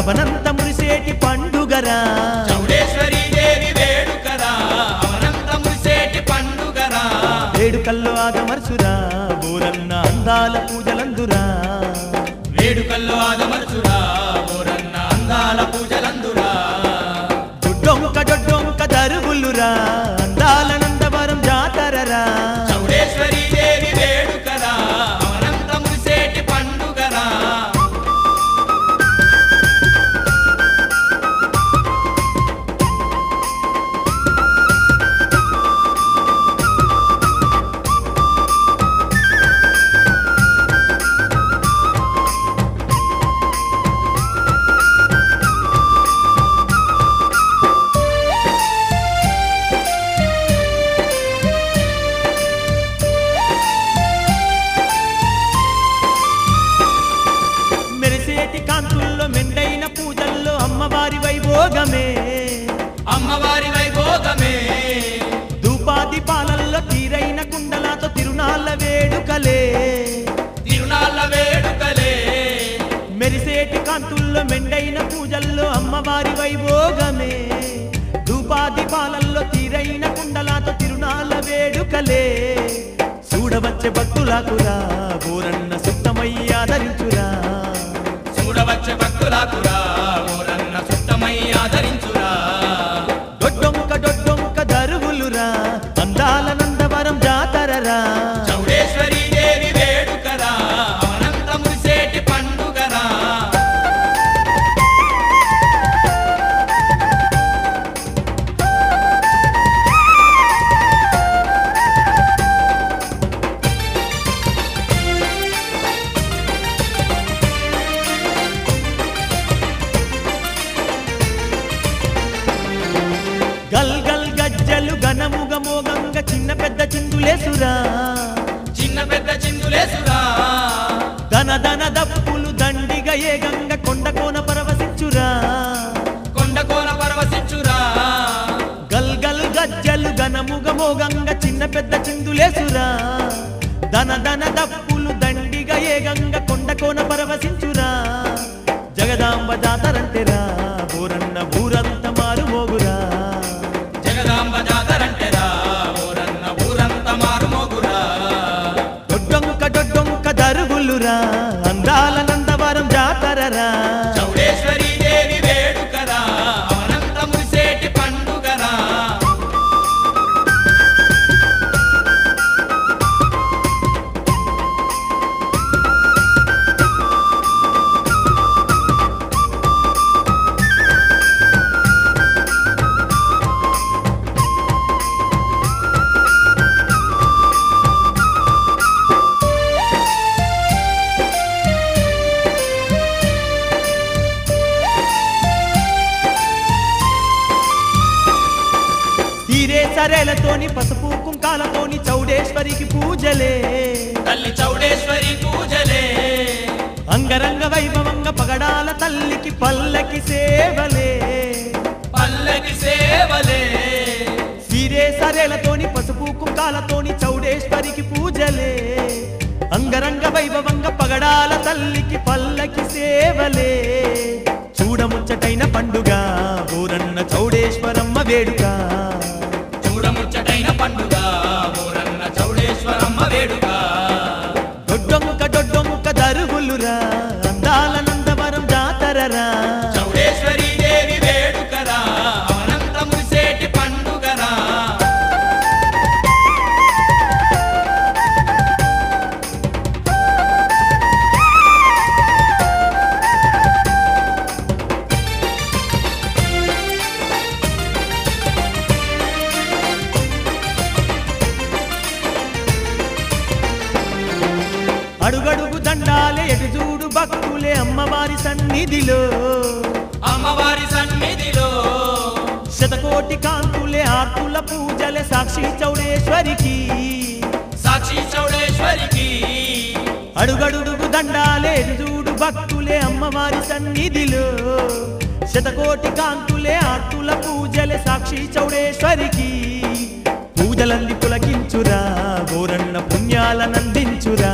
అవనంత మురిసేటి పండుగరా చౌడేశ్వరి దేవి వేడుకరా అవనంత మురిసేటి పండుగరా వేడుకల్లో ఆగమర్చురా బోరన్న అందాల పూజలందురా వేడుకల్లో ఆగమర్చురా బోరన్న అందాల పూజలందురా డొడ్డొంక దరుగులురా అందాల నందవరం జాతరరా చౌడేశ్వరి దేవి వేడుకరా అవనంత మురిసేటి పండుగరా మెరిసేటి కాంతుల్లో మెండైన పూజల్లో అమ్మవారి వైభోగమే అమ్మవారి వైభోగమే ధూపాది పాలల్లో తీరైన కుండలతో తిరునాళ్ళ వేడుకలే తిరునాళ్ళ వేడుకలే మెరిసేటి కాంతుల్లో మెండైన పూజల్లో అమ్మవారి వైభోగమే ధూపాది పాలల్లో తీరైన కుండలతో తిరునాళ్ళ వేడుకలే చూడవచ్చే భక్తులకురా బోరన్న సుత్తమయ్య ఆదరించురా చూడవచ్చే భక్తులకురా బోరన్న సుత్తమై ఆదరించురా డొడ్డొంక దరుగులురా అందాల నందవరం జాతరరా చౌడేశ్వరి దేవి వేడుకరా అవనంత మురిసేటి పండుగరా గల్ గల్ గజ్జలు ఘనముగ మోగంగ చిన్న పెద్ద చిందులేసురా చిన్న పెద్ద చిందులేసురా ధన ధన దప్పులు దండిగ ఏగంగ కొండ కోన పరవశించురా కొండ కోన పరవశించురా గల్ గల్ గజ్జలు ఘనముగ మోగంగ చిన్న పెద్ద చిందులేసురా ధన ధన దప్పులు దండిగ ఏగంగ కొండ కోన పరవశించురా జగదాంబ జాతరంటేరా బోరన్న ఊరంత మారు మోగురా జగదాంబ జాతరంటేరా బోరన్న ఊరంత మారుమోగురా డొడ్డొంక దరుగులురా అందాల నందవరం జాతరరా చౌడేశ్వరి దేవి వేడుకరా అవనంత మురిసేటి పండుగరా తీరే సరేలతోని పసుపు కుంకాలతోని చౌడేశ్వరికి పూజలే తల్లి చౌడేశ్వరి పూజలే అంగరంగ వైభవంగ పగడాల తల్లికి పల్లకి సేవలే పల్లకి సేవలే తీరే సరేలతోని పసుపు కుంకాలతోని చౌడేశ్వరికి పూజలే అంగరంగ వైభవంగ పగడాల తల్లికి పల్లకి సేవలే చూడముచ్చటైన పండుగ బోరన్న చౌడేశ్వరమ్మ వేడుక చూడముచ్చటైన పండుగ బోరన్న చౌడేశ్వరమ్మ వేడుక డొడ్డొంక దరుగులురా అందాల నందవరం జాతరరా చౌడేశ్వరి దేవి వేడుకరా అవనంత మురిసేటి పండుగరా అడుగడుగు దండాలే ఎటు చూడు భక్తులే అమ్మవారి సన్నిధిలో అమ్మవారి సన్నిధిలో శతకోటి కాంతులే ఆర్తుల పూజలే సాక్షి చౌడేశ్వరికి సాక్షి చౌడేశ్వరికి అడుగడుగు దండాలే ఎటు చూడు భక్తులే అమ్మవారి సన్నిధిలో శతకోటి కాంతులే ఆర్తుల పూజలే సాక్షి చౌడేశ్వరికి పూజలల్లి పులకించురా బోరన్న పుణ్యాలనందించురా